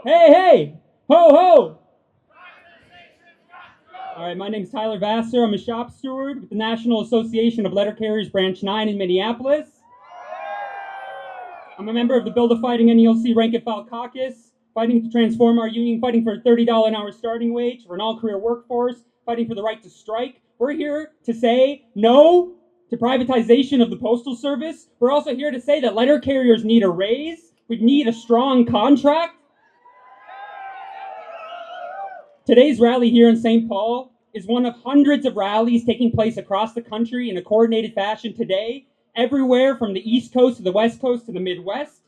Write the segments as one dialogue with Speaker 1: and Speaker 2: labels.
Speaker 1: Hey, hey! Ho, ho! All right, my name's Tyler Vasseur. I'm a shop steward with the National Association of Letter Carriers Branch 9 in Minneapolis. I'm a member of the Build a Fighting NALC Rank and File Caucus, fighting to transform our union, fighting for a $30 an hour starting wage for an all-career workforce, fighting for the right to strike. We're here to say no to privatization of the Postal Service. We're also here to say that letter carriers need a raise. We need a strong contract. Today's rally here in St. Paul is one of hundreds of rallies taking place across the country in a coordinated fashion today, everywhere from the East Coast to the West Coast to the Midwest.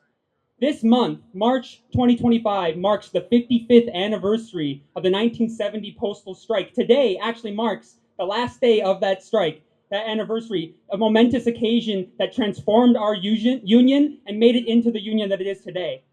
Speaker 1: This month, March 2025, marks the 55th anniversary of the 1970 postal strike. Today actually marks the last day of that strike, that anniversary, a momentous occasion that transformed our union and made it into the union that it is today.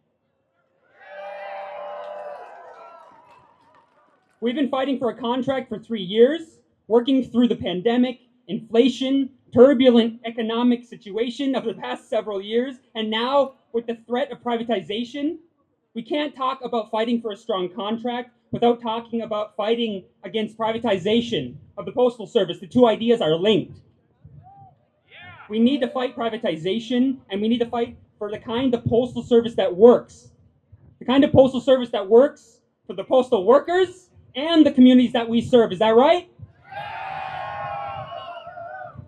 Speaker 1: We've been fighting for a contract for 3 years, working through the pandemic, inflation, turbulent economic situation of the past several years, and now with the threat of privatization. We can't talk about fighting for a strong contract without talking about fighting against privatization of the Postal Service. The two ideas are linked. We need to fight privatization, and we need to fight for the kind of Postal Service that works. The kind of Postal Service that works for the postal workers and the communities that we serve. Is that right?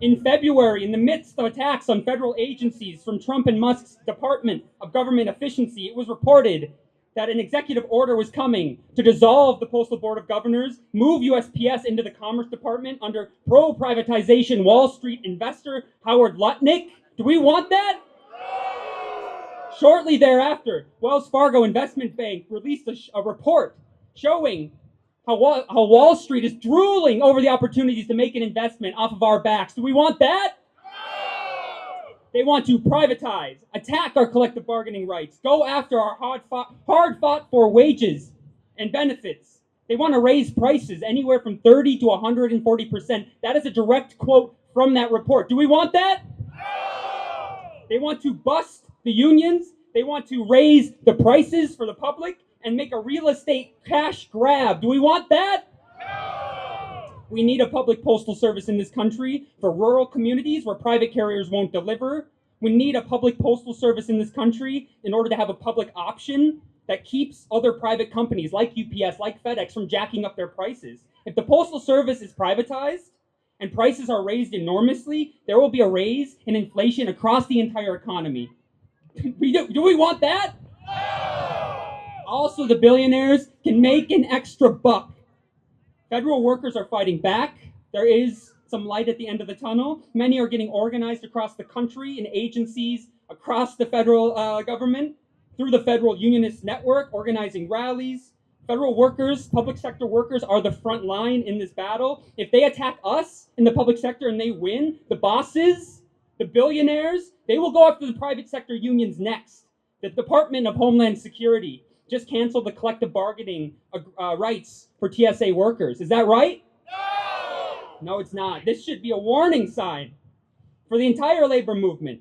Speaker 1: In February, in the midst of attacks on federal agencies from Trump and Musk's Department of Government Efficiency, it was reported that an executive order was coming to dissolve the Postal Board of Governors, move USPS into the Commerce Department under pro-privatization Wall Street investor Howard Lutnick. Do we want that? Shortly thereafter, Wells Fargo Investment Bank released a report showing how Wall Street is drooling over the opportunities to make an investment off of our backs. Do we want that? No! They want to privatize, attack our collective bargaining rights, go after our hard-fought for wages and benefits. They want to raise prices anywhere from 30 to 140%. That is a direct quote from that report. Do we want that? No! They want to bust the unions. They want to raise the prices for the public and make a real estate cash grab. Do we want that? No! We need a public postal service in this country for rural communities where private carriers won't deliver. We need a public postal service in this country in order to have a public option that keeps other private companies like UPS, like FedEx from jacking up their prices. If the Postal Service is privatized and prices are raised enormously, there will be a raise in inflation across the entire economy. Do we want that? No! Also, the billionaires can make an extra buck. Federal workers are fighting back. There is some light at the end of the tunnel. Many are getting organized across the country in agencies across the federal government, through the federal unionist network, organizing rallies. Federal workers, public sector workers are the front line in this battle. If they attack us in the public sector and they win, the bosses, the billionaires, they will go after the private sector unions next. The Department of Homeland Security just canceled the collective bargaining rights for TSA workers. Is that right? No! No, it's not. This should be a warning sign for the entire labor movement.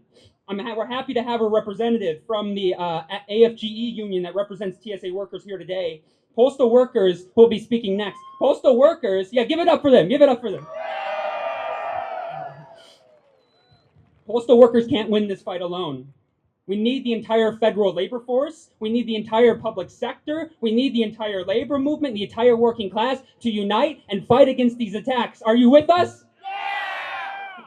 Speaker 1: We're happy to have a representative from the AFGE union that represents TSA workers here today. Postal workers will be speaking next. Postal workers, yeah, give it up for them. Give it up for them. Postal workers can't win this fight alone. We need the entire federal labor force. We need the entire public sector. We need the entire labor movement, the entire working class to unite and fight against these attacks. Are you with us? Yeah!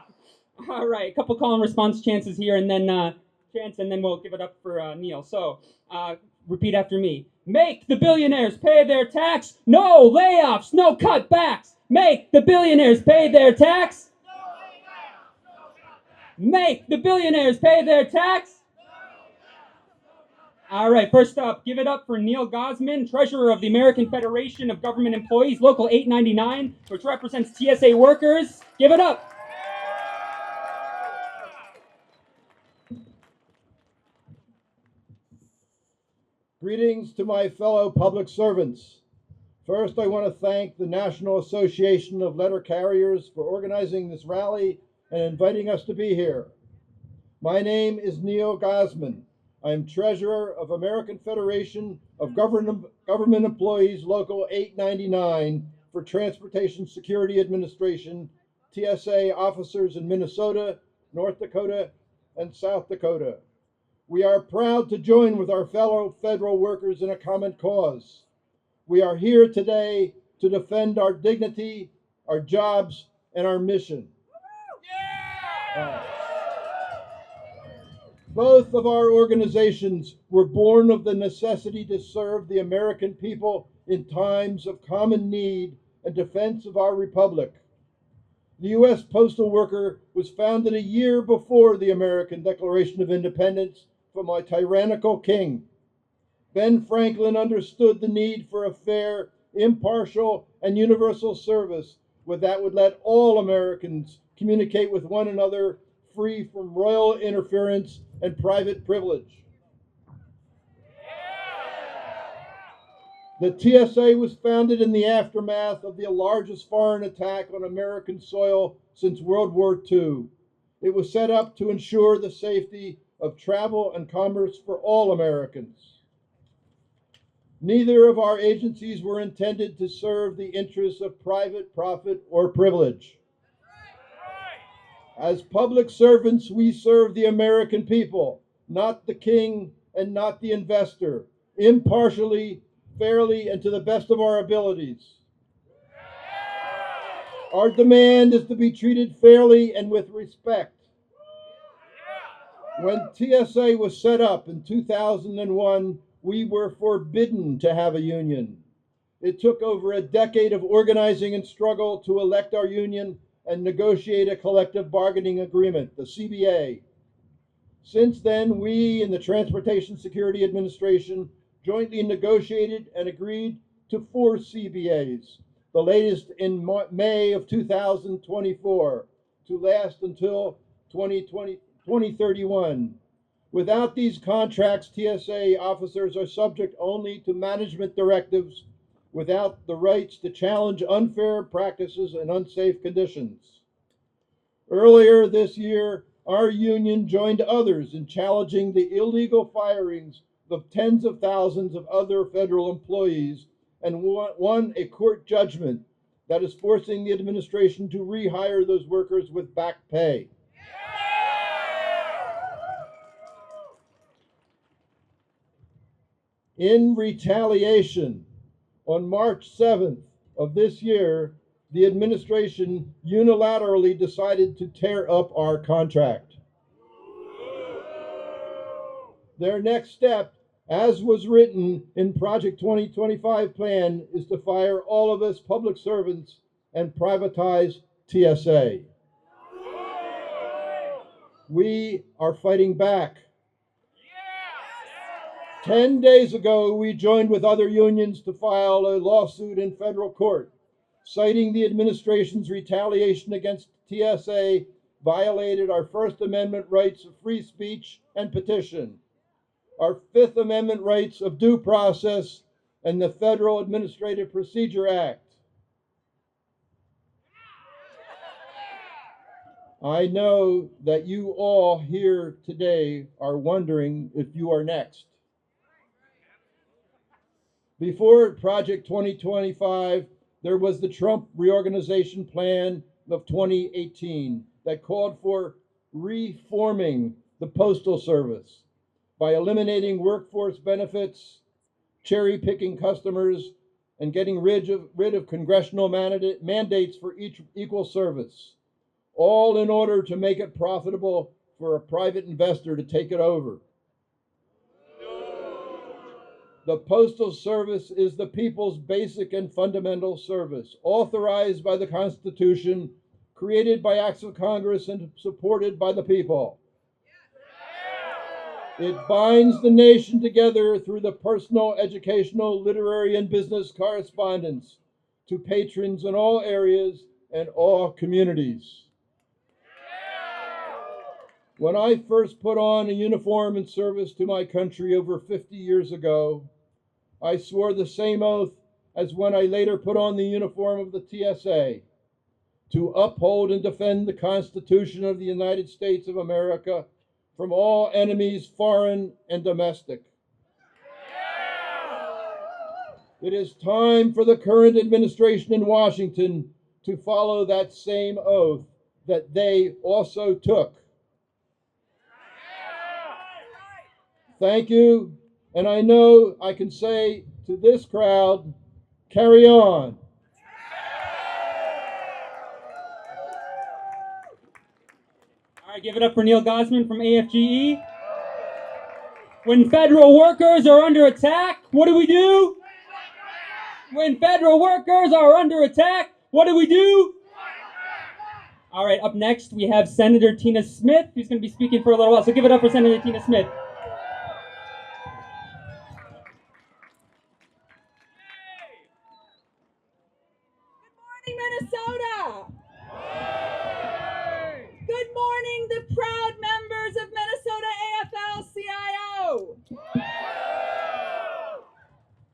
Speaker 1: All right, a couple call and response chances here, and then we'll give it up for Neil. So, repeat after me. Make the billionaires pay their tax. No layoffs, no cutbacks. Make the billionaires pay their tax. No layoffs, no cutbacks. Make the billionaires pay their tax. All right, first up, give it up for Neil Gosman, treasurer of the American Federation of Government Employees, Local 899, which represents TSA workers. Give it up.
Speaker 2: Greetings to my fellow public servants. First, I want to thank the National Association of Letter Carriers for organizing this rally and inviting us to be here. My name is Neil Gosman. I am treasurer of American Federation of Government Employees Local 899 for Transportation Security Administration, TSA officers in Minnesota, North Dakota, and South Dakota. We are proud to join with our fellow federal workers in a common cause. We are here today to defend our dignity, our jobs, and our mission. Both of our organizations were born of the necessity to serve the American people in times of common need and defense of our republic. The U.S. Postal Worker was founded a year before the American Declaration of Independence from a tyrannical king. Ben Franklin understood the need for a fair, impartial, and universal service that would let all Americans communicate with one another free from royal interference and private privilege. The TSA was founded in the aftermath of the largest foreign attack on American soil since World War II. It was set up to ensure the safety of travel and commerce for all Americans. Neither of our agencies were intended to serve the interests of private profit or privilege. As public servants, we serve the American people, not the king and not the investor, impartially, fairly, and to the best of our abilities. Our demand is to be treated fairly and with respect. When TSA was set up in 2001, we were forbidden to have a union. It took over a decade of organizing and struggle to elect our union and negotiate a collective bargaining agreement, the CBA. Since then, we in the Transportation Security Administration jointly negotiated and agreed to 4 CBAs, the latest in May of 2024, to last until 2031. Without these contracts, TSA officers are subject only to management directives without the rights to challenge unfair practices and unsafe conditions. Earlier this year, our union joined others in challenging the illegal firings of tens of thousands of other federal employees and won a court judgment that is forcing the administration to rehire those workers with back pay. In retaliation, on March 7th of this year, the administration unilaterally decided to tear up our contract. Their next step, as was written in Project 2025 plan, is to fire all of us public servants and privatize TSA. We are fighting back. 10 days ago, we joined with other unions to file a lawsuit in federal court, citing the administration's retaliation against TSA violated our First Amendment rights of free speech and petition, our Fifth Amendment rights of due process, and the Federal Administrative Procedure Act. I know that you all here today are wondering if you are next. Before Project 2025, there was the Trump reorganization plan of 2018 that called for reforming the Postal Service by eliminating workforce benefits, cherry-picking customers, and getting rid of congressional mandates for each equal service, all in order to make it profitable for a private investor to take it over. The Postal Service is the people's basic and fundamental service, authorized by the Constitution, created by acts of Congress, and supported by the people. It binds the nation together through the personal, educational, literary, and business correspondence to patrons in all areas and all communities. When I first put on a uniform in service to my country over 50 years ago, I swore the same oath as when I later put on the uniform of the TSA, to uphold and defend the Constitution of the United States of America, from all enemies, foreign and domestic. It is time for the current administration in Washington to follow that same oath that they also took. Thank you, and I know I can say to this crowd, carry on.
Speaker 1: All right, give it up for Neil Gosman from AFGE. When federal workers are under attack, what do we do? When federal workers are under attack, what do we do? All right, up next we have Senator Tina Smith, who's going to be speaking for a little while. So give it up for Senator Tina Smith.
Speaker 3: Good morning, Minnesota! Good morning, the proud members of Minnesota AFL-CIO!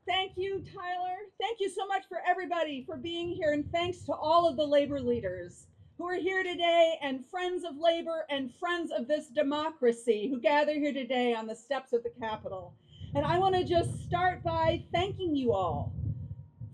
Speaker 3: Thank you, Tyler. Thank you so much for everybody for being here, and thanks to all of the labor leaders who are here today, and friends of labor and friends of this democracy who gather here today on the steps of the Capitol. And I want to just start by thanking you all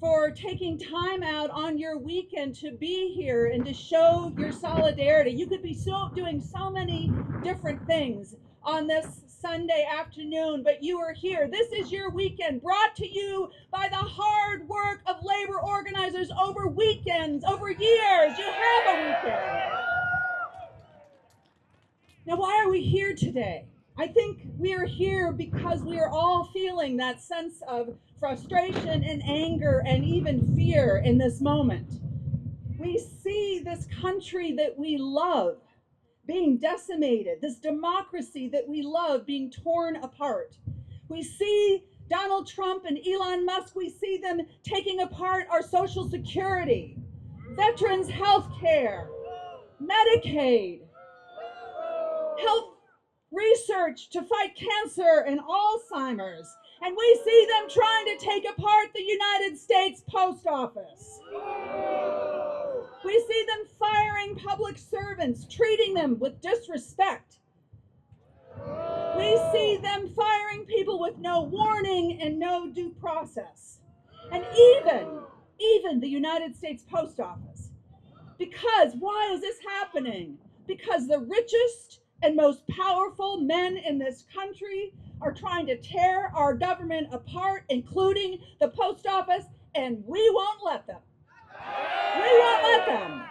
Speaker 3: for taking time out on your weekend to be here and to show your solidarity. You could be doing so many different things on this Sunday afternoon, but you are here. This is your weekend, brought to you by the hard work of labor organizers over weekends, over years. You have a weekend. Now, why are we here today? I think we are here because we are all feeling that sense of frustration and anger and even fear in this moment. We see this country that we love being decimated, this democracy that we love being torn apart. We see Donald Trump and Elon Musk, we see them taking apart our Social Security, veterans' health care, Medicaid, health research to fight cancer and Alzheimer's. And we see them trying to take apart the United States Post Office. We see them firing public servants, treating them with disrespect. We see them firing people with no warning and no due process. And even the United States Post Office. Because, why is this happening? Because the richest and most powerful men in this country are trying to tear our government apart, including the post office, and we won't let them. We won't let them.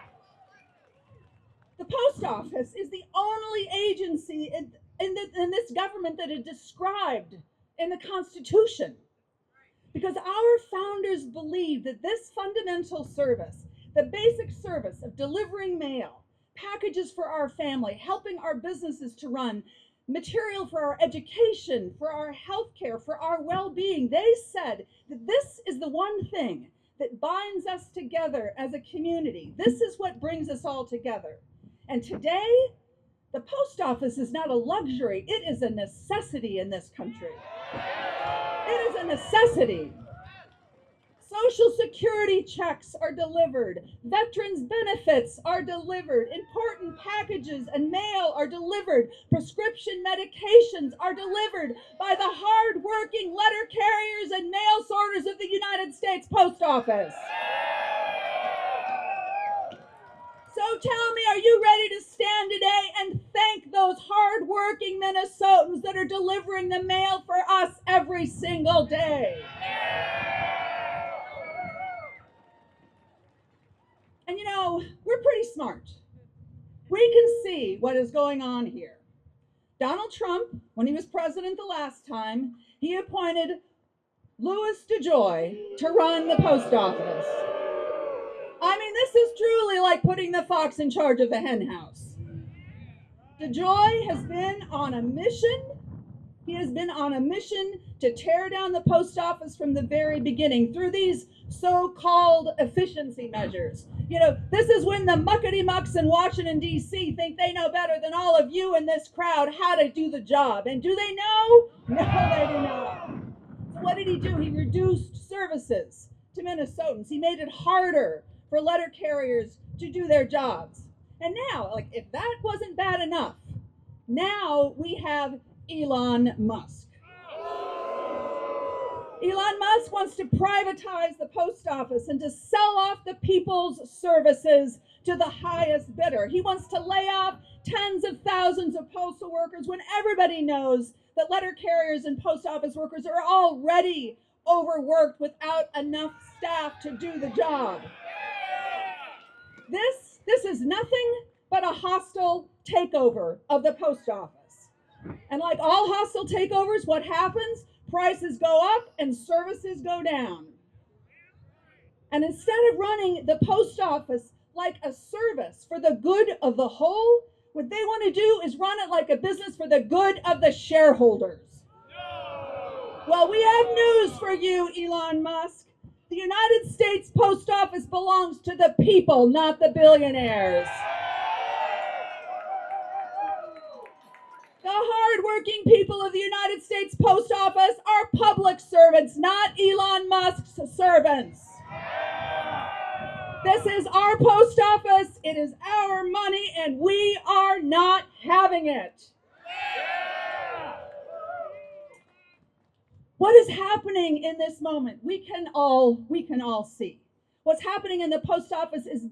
Speaker 3: The post office is the only agency in this government that is described in the Constitution. Because our founders believed that this fundamental service, the basic service of delivering mail, packages for our family, helping our businesses to run, material for our education, for our health care, for our well-being, they said that this is the one thing that binds us together as a community. This is what brings us all together. And today, the post office is not a luxury, it is a necessity in this country. It is a necessity. Social Security checks are delivered. Veterans benefits are delivered. Important packages and mail are delivered. Prescription medications are delivered by the hard-working letter carriers and mail sorters of the United States Post Office. So tell me, are you ready to stand today and thank those hard-working Minnesotans that are delivering the mail for us every single day? And you know, we're pretty smart. We can see what is going on here. Donald Trump, when he was president the last time, he appointed Louis DeJoy to run the post office. I mean, this is truly like putting the fox in charge of the hen house. DeJoy has been on a mission. He has been on a mission to tear down the post office from the very beginning through these so-called efficiency measures. You know, this is when the muckety-mucks in Washington, D.C. think they know better than all of you in this crowd how to do the job. And do they know? No, they do not. So what did he do? He reduced services to Minnesotans. He made it harder for letter carriers to do their jobs. And now, like, if that wasn't bad enough, Now we have Elon Musk. Elon Musk wants to privatize the post office and to sell off the people's services to the highest bidder. He wants to lay off tens of thousands of postal workers when everybody knows that letter carriers and post office workers are already overworked without enough staff to do the job. This is nothing but a hostile takeover of the post office. And like all hostile takeovers, what happens? Prices go up and services go down. And instead of running the post office like a service for the good of the whole, what they want to do is run it like a business for the good of the shareholders. Well, we have news for you, Elon Musk. The United States Post Office belongs to the people, not the billionaires. The hardworking people of the United States Post Office are public servants, not Elon Musk's servants. This is our post office, it is our money, and we are not having it. What is happening in this moment? We can all see. What's happening in the post office is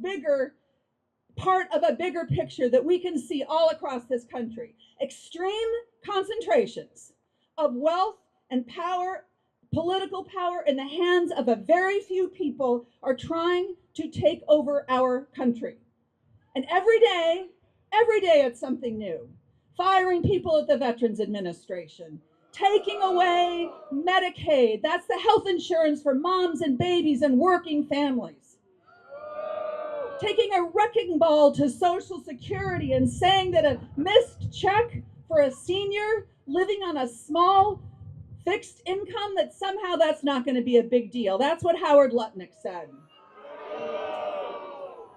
Speaker 3: part of a bigger picture that we can see all across this country. Extreme concentrations of wealth and power, political power in the hands of a very few people are trying to take over our country. And every day it's something new. Firing people at the Veterans Administration, taking away Medicaid, that's the health insurance for moms and babies and working families. Taking a wrecking ball to Social Security and saying that a missed check for a senior living on a small fixed income, that somehow that's not going to be a big deal. That's what Howard Lutnick said.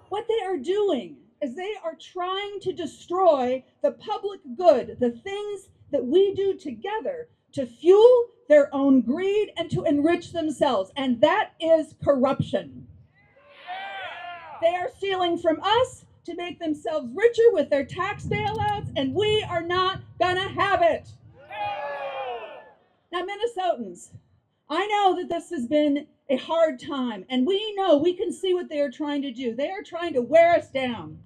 Speaker 3: What they are doing is they are trying to destroy the public good, the things that we do together to fuel their own greed and to enrich themselves. And that is corruption. They are stealing from us to make themselves richer with their tax bailouts, and we are not gonna have it. Now, Minnesotans, I know that this has been a hard time, and we know, we can see what they are trying to do. They are trying to wear us down.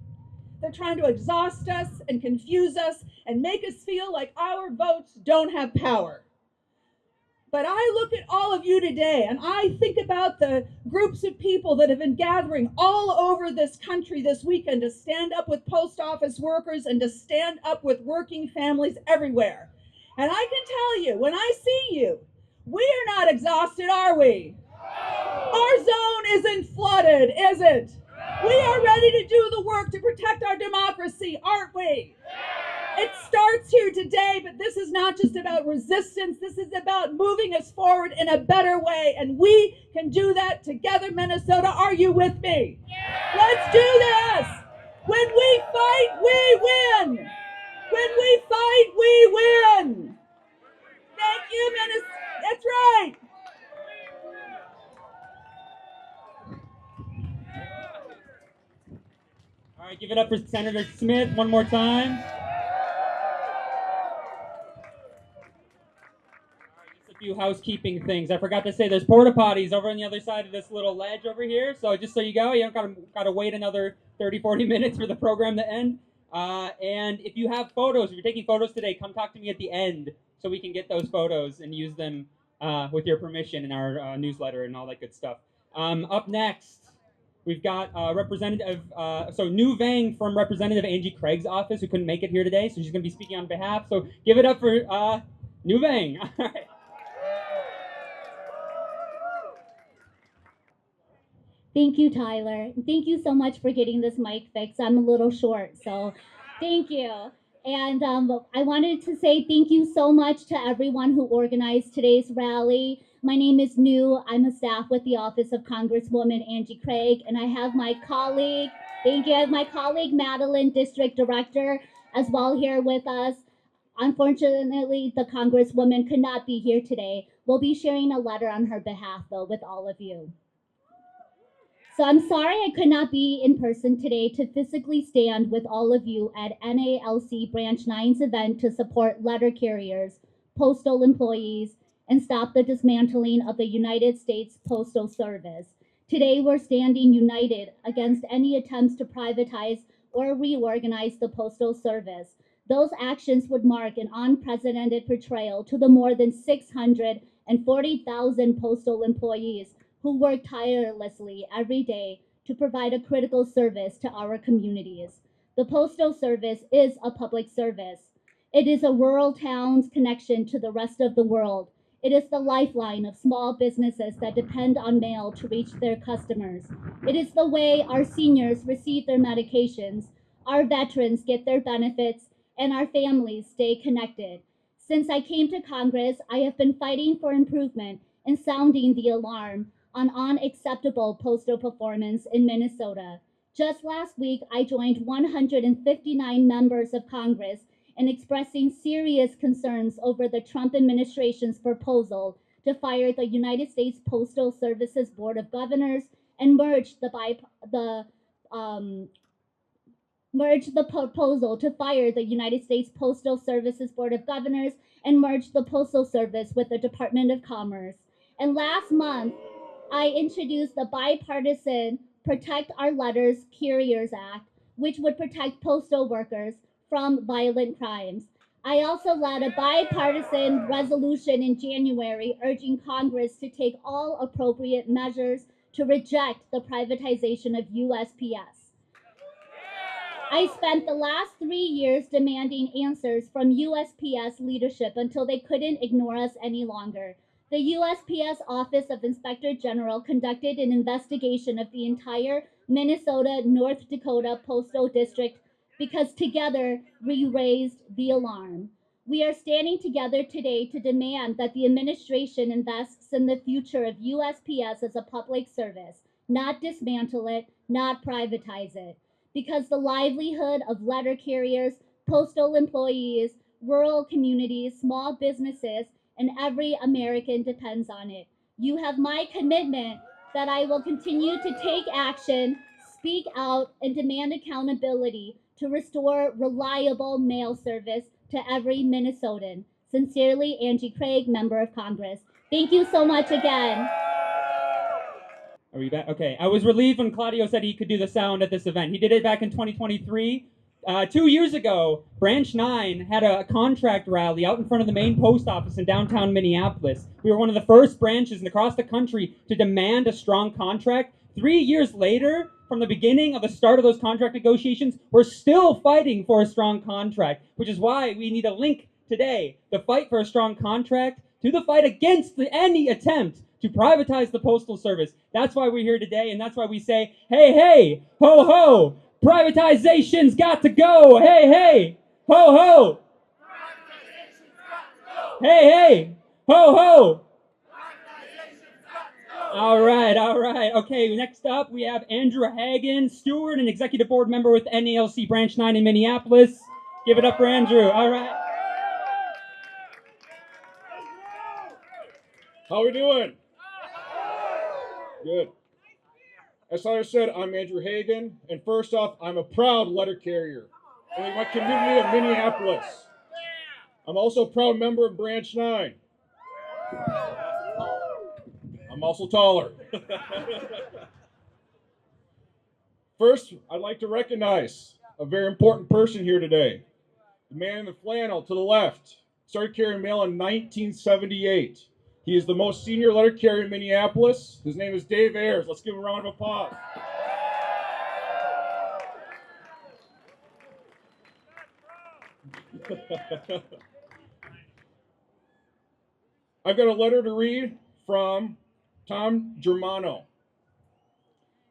Speaker 3: They're trying to exhaust us and confuse us and make us feel like our votes don't have power. But I look at all of you today and I think about the groups of people that have been gathering all over this country this weekend to stand up with post office workers and to stand up with working families everywhere. And I can tell you, when I see you, we are not exhausted, are we? Our zone isn't flooded, is it? We are ready to do the work to protect our democracy, aren't we? It starts here today, but this is not just about resistance. This is about moving us forward in a better way, and we can do that together, Minnesota. Are you with me? Let's do this. When we fight, we win. When we fight, we win. Thank you, Minnesota. That's right.
Speaker 1: All right, give it up for Senator Smith one more time. Just a few housekeeping things. I forgot to say there's porta potties over on the other side of this little ledge over here. So just so you go, you don't gotta wait another 30, 40 minutes for the program to end. And if you have photos, if you're taking photos today, come talk to me at the end so we can get those photos and use them with your permission in our newsletter and all that good stuff. Up next, we've got Representative, New Vang from Representative Angie Craig's office, who couldn't make it here today, so she's going to be speaking on behalf. So give it up for New Vang. All right.
Speaker 4: Thank you, Tyler. Thank you so much for getting this mic fixed. I'm a little short, so thank you. And I wanted to say thank you so much to everyone who organized today's rally. My name is New. I'm a staff with the Office of Congresswoman Angie Craig, and I have my colleague, thank you, I have my colleague Madeline, District Director, as well here with us. Unfortunately, the Congresswoman could not be here today. We'll be sharing a letter on her behalf, though, with all of you. So I'm sorry I could not be in person today to physically stand with all of you at NALC Branch 9's event to support letter carriers, postal employees, and stop the dismantling of the United States Postal Service. Today we're standing united against any attempts to privatize or reorganize the Postal Service. Those actions would mark an unprecedented betrayal to the more than 640,000 postal employees who work tirelessly every day to provide a critical service to our communities. The Postal Service is a public service. It is a rural town's connection to the rest of the world. It is the lifeline of small businesses that depend on mail to reach their customers. It is the way our seniors receive their medications, our veterans get their benefits, and our families stay connected. Since I came to Congress, I have been fighting for improvement and sounding the alarm on unacceptable postal performance in Minnesota. Just last week, I joined 159 members of Congress in expressing serious concerns over the Trump administration's proposal to fire the United States Postal Service's Board of Governors and merge the proposal to fire the United States Postal Service's Board of Governors and merge the Postal Service with the Department of Commerce. And last month, I introduced the bipartisan Protect Our Letters Carriers Act, which would protect postal workers from violent crimes. I also led a bipartisan resolution in January urging Congress to take all appropriate measures to reject the privatization of USPS. I spent the last 3 years demanding answers from USPS leadership until they couldn't ignore us any longer. The USPS Office of Inspector General conducted an investigation of the entire Minnesota, North Dakota Postal District because together we raised the alarm. We are standing together today to demand that the administration invests in the future of USPS as a public service, not dismantle it, not privatize it, because the livelihood of letter carriers, postal employees, rural communities, small businesses, and every American depends on it. You have my commitment that I will continue to take action, speak out, and demand accountability to restore reliable mail service to every Minnesotan. Sincerely, Angie Craig, Member of Congress. Thank you so much again.
Speaker 1: Are we back? Okay. I was relieved when Claudio said he could do the sound at this event. He did it back in 2023. 2 years ago, Branch 9 had a contract rally out in front of the main post office in downtown Minneapolis. We were one of the first branches across the country to demand a strong contract. 3 years later, from the beginning of the start of those contract negotiations, we're still fighting for a strong contract, which is why we need a link today, the fight for a strong contract to the fight against any attempt to privatize the Postal Service. That's why we're here today, and that's why we say, hey, hey, ho, ho, privatization's got to go. Hey, hey, ho, ho. Hey, hey, ho, ho. All right. Okay, next up we have Andrew Hagen, Steward and Executive Board Member with NALC Branch 9 in Minneapolis. Give it up for Andrew. All right.
Speaker 5: How we doing? Good. As I said, I'm Andrew Hagen, and first off, I'm a proud letter carrier in my community of Minneapolis. I'm also a proud member of Branch 9. I'm also taller. First, I'd like to recognize a very important person here today. The man in the flannel to the left started carrying mail in 1978. He is the most senior letter carrier in Minneapolis. His name is Dave Ayers. Let's give him a round of applause. I've got a letter to read from Tom Germano,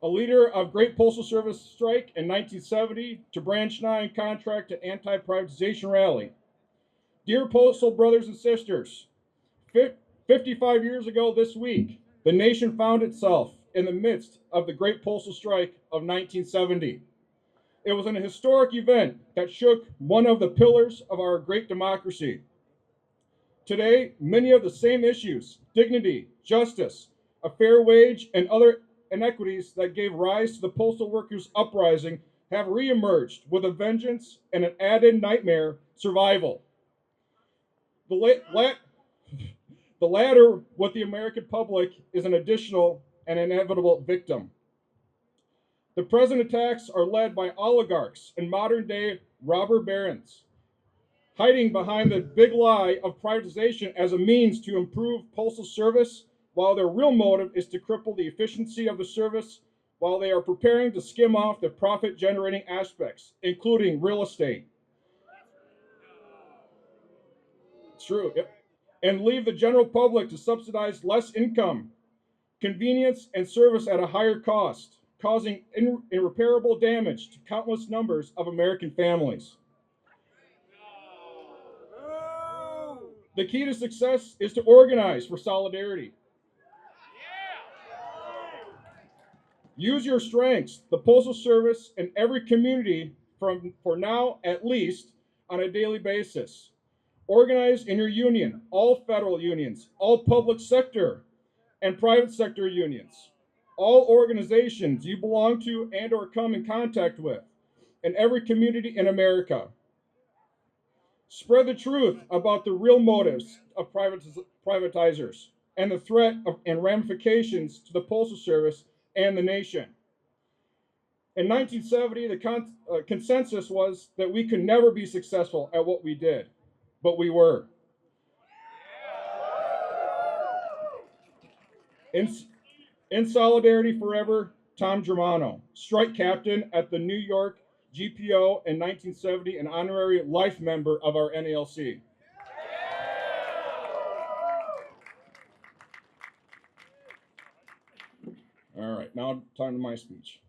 Speaker 5: a leader of Great Postal Service strike in 1970 to Branch 9 contract to anti-privatization rally. Dear Postal brothers and sisters, 55 years ago this week, the nation found itself in the midst of the Great Postal Strike of 1970. It was an historic event that shook one of the pillars of our great democracy. Today, many of the same issues, dignity, justice, a fair wage, and inequities that gave rise to the postal workers' uprising have reemerged with a vengeance and an added nightmare survival. The latter, with the American public, is an additional and inevitable victim. The present attacks are led by oligarchs and modern-day robber barons, hiding behind the big lie of privatization as a means to improve postal service, while their real motive is to cripple the efficiency of the service, while they are preparing to skim off the profit-generating aspects, including real estate. It's true. Yep. And leave the general public to subsidize less income, convenience, and service at a higher cost, causing irreparable damage to countless numbers of American families. The key to success is to organize for solidarity. Use your strengths, the Postal Service, and every community for now at least on a daily basis. Organize in your union, all federal unions, all public sector and private sector unions, all organizations you belong to and or come in contact with, in every community in America. Spread the truth about the real motives of privatizers and the threat and ramifications to the Postal Service and the nation. In 1970, the consensus was that we could never be successful at what we did, but we were. In solidarity forever, Tom Germano, strike captain at the New York GPO in 1970, an honorary life member of our NALC. All right, now time to my speech.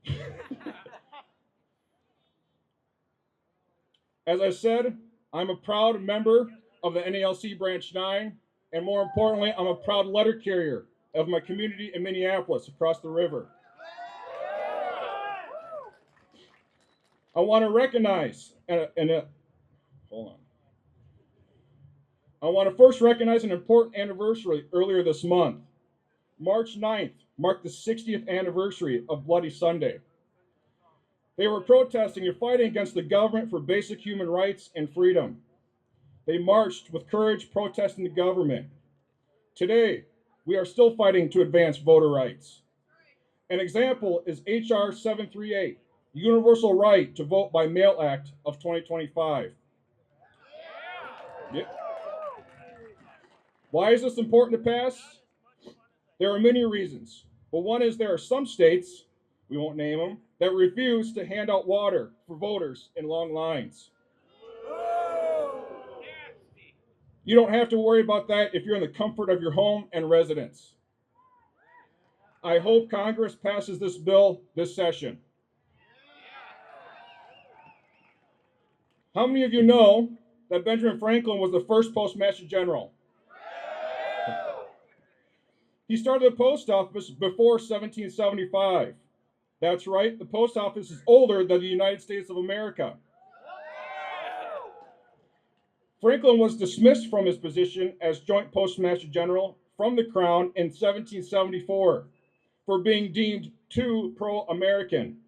Speaker 5: As I said, I'm a proud member of the NALC Branch 9, and more importantly, I'm a proud letter carrier of my community in Minneapolis across the river. I want to recognize, hold on. I want to first recognize an important anniversary earlier this month. March 9th marked the 60th anniversary of Bloody Sunday. They were protesting and fighting against the government for basic human rights and freedom. They marched with courage, protesting the government. Today, we are still fighting to advance voter rights. An example is H.R. 738, Universal Right to Vote by Mail Act of 2025. Yep. Why is this important to pass? There are many reasons, but one is there are some states, we won't name them, that refuse to hand out water for voters in long lines. You don't have to worry about that if you're in the comfort of your home and residence. I hope Congress passes this bill this session. How many of you know that Benjamin Franklin was the first Postmaster General? He started the post office before 1775. That's right, the post office is older than the United States of America. Franklin was dismissed from his position as Joint Postmaster General from the Crown in 1774 for being deemed too pro-American.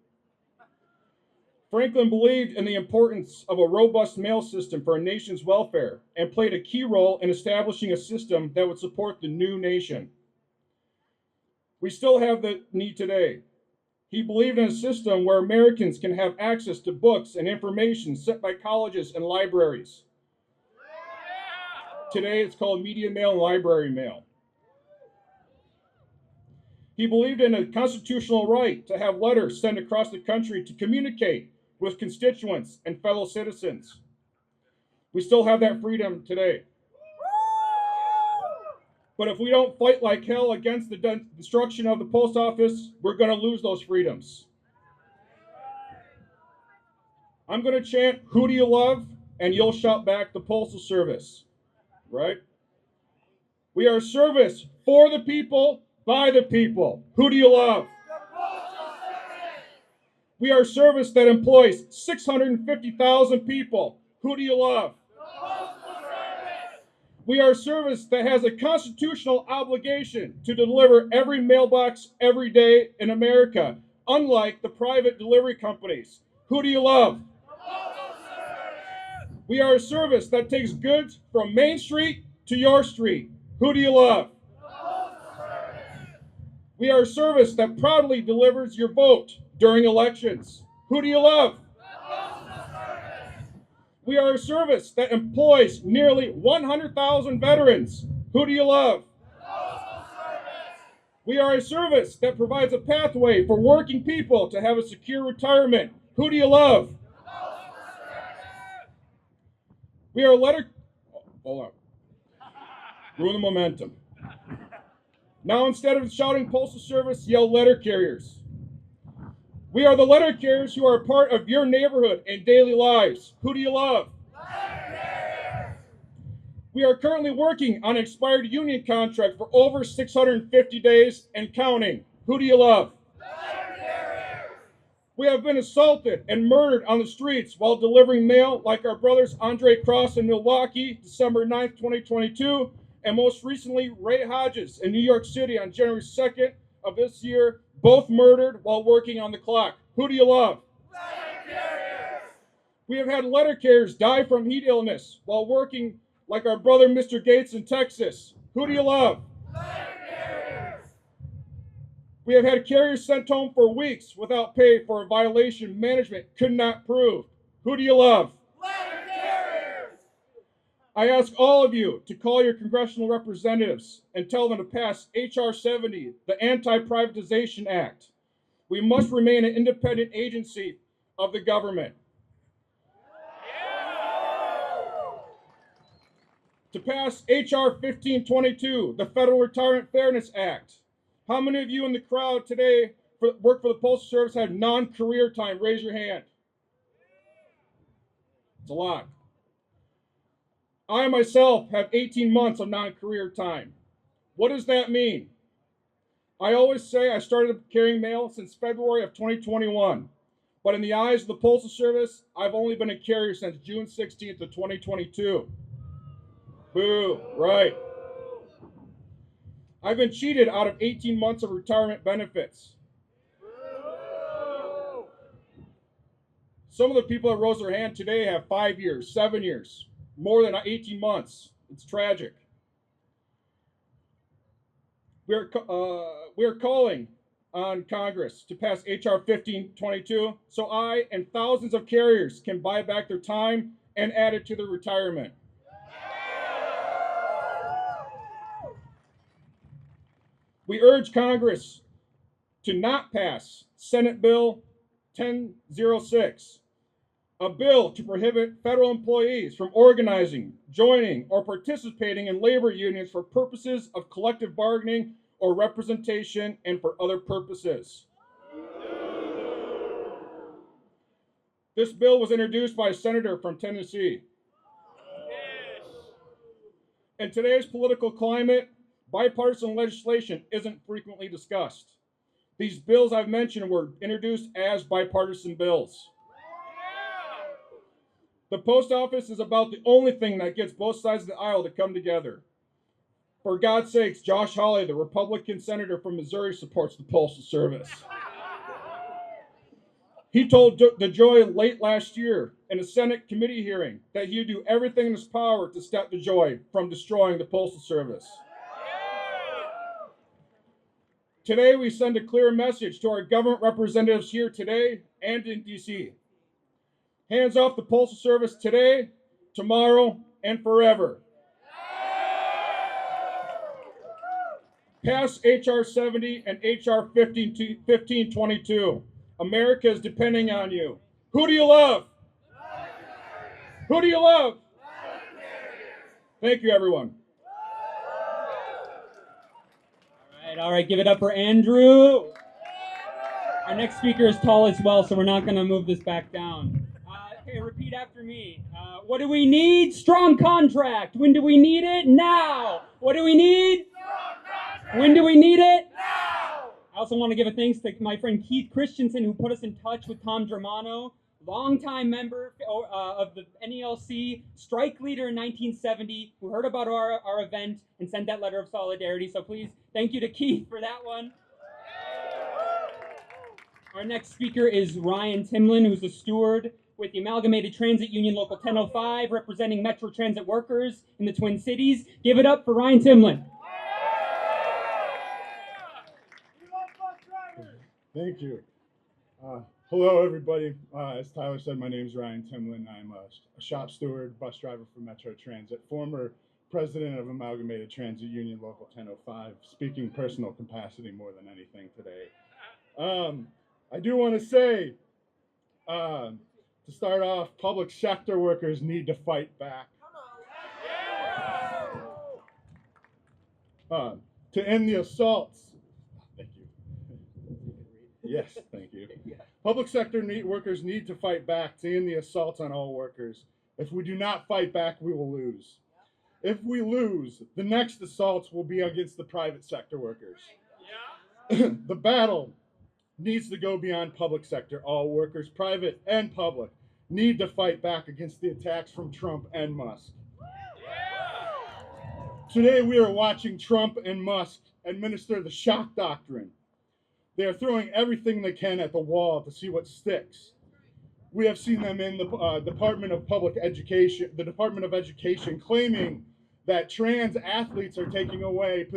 Speaker 5: Franklin believed in the importance of a robust mail system for a nation's welfare and played a key role in establishing a system that would support the new nation. We still have the need today. He believed in a system where Americans can have access to books and information sent by colleges and libraries. Today it's called media mail and library mail. He believed in a constitutional right to have letters sent across the country to communicate with constituents and fellow citizens. We still have that freedom today. But if we don't fight like hell against the destruction of the post office, we're going to lose those freedoms. I'm going to chant, "Who do you love?" and you'll shout back, "The Postal Service." Right? We are service for the people, by the people. Who do you love? We are service that employs 650,000 people. Who do you love? We are a service that has a constitutional obligation to deliver every mailbox every day in America, unlike the private delivery companies. Who do you love? We are a service that takes goods from Main Street to your street. Who do you love? We are a service that proudly delivers your vote during elections. Who do you love? We are a service that employs nearly 100,000 veterans. Who do you love? We are a service that provides a pathway for working people to have a secure retirement. Who do you love? We are a letter... Hold on. Ruin the momentum. Now instead of shouting Postal Service, yell letter carriers. We are the letter carriers who are a part of your neighborhood and daily lives. Who do you love? We are currently working on an expired union contract for over 650 days and counting. Who do you love? We have been assaulted and murdered on the streets while delivering mail, like our brothers Andre Cross in Milwaukee, December 9th, 2022, and most recently Ray Hodges in New York City on January 2nd of this year, both murdered while working on the clock. Who do you love? We have had letter carriers die from heat illness while working, like our brother Mr. Gates in Texas. Who do you love? We have had carriers sent home for weeks without pay for a violation management could not prove. Who do you love? I ask all of you to call your congressional representatives and tell them to pass H.R. 70, the Anti-Privatization Act. We must remain an independent agency of the government. To pass H.R. 1522, the Federal Retirement Fairness Act. How many of you in the crowd today work for the Postal Service have non-career time? Raise your hand. It's a lot. I myself have 18 months of non-career time. What does that mean? I always say I started carrying mail since February of 2021. But in the eyes of the Postal Service, I've only been a carrier since June 16th of 2022. Boo, right. I've been cheated out of 18 months of retirement benefits. Some of the people that rose their hand today have 5 years, 7 years, more than 18 months. It's tragic. We are calling on Congress to pass H.R. 1522 so I and thousands of carriers can buy back their time and add it to their retirement. We urge Congress to not pass Senate Bill 1006, a bill to prohibit federal employees from organizing, joining, or participating in labor unions for purposes of collective bargaining or representation and for other purposes. This bill was introduced by a senator from Tennessee. In today's political climate, bipartisan legislation isn't frequently discussed. These bills I've mentioned were introduced as bipartisan bills. The post office is about the only thing that gets both sides of the aisle to come together. For God's sakes, Josh Hawley, the Republican senator from Missouri, supports the Postal Service. He told the Joy late last year in a Senate committee hearing that he would do everything in his power to stop the Joy from destroying the Postal Service. Today, we send a clear message to our government representatives here today and in D.C. Hands off the Postal Service today, tomorrow, and forever. Pass H.R. 70 and H.R. 1522. America is depending on you. Who do you love? Who do you love? Thank you, everyone.
Speaker 1: All right, give it up for Andrew. Our next speaker is tall as well, so we're not going to move this back down. Okay, repeat after me. What do we need? Strong contract. When do we need it? Now. What do we need? When do we need it? Now. I also want to give a thanks to my friend Keith Christensen, who put us in touch with Tom Germano, longtime member of the NALC, strike leader in 1970, who heard about our event and sent that letter of solidarity. So please, thank you to Keith for that one. Our next speaker is Ryan Timlin, who's a steward with the Amalgamated Transit Union Local 1005, representing Metro Transit workers in the Twin Cities. Give it up for Ryan Timlin.
Speaker 6: Thank you. Hello, everybody. As Tyler said, my name is Ryan Timlin. I'm a shop steward, bus driver for Metro Transit, former president of Amalgamated Transit Union Local 1005, speaking personal capacity more than anything today. I do want to say, to start off, public sector workers need to fight back. To end the assaults. Thank you. Yes, thank you. Public sector workers need to fight back to end the assaults on all workers. If we do not fight back, we will lose. If we lose, the next assaults will be against the private sector workers. The battle needs to go beyond public sector. All workers, private and public, need to fight back against the attacks from Trump and Musk. Today we are watching Trump and Musk administer the shock doctrine. They are throwing everything they can at the wall to see what sticks. We have seen them in the Department of Education, claiming that trans athletes are taking away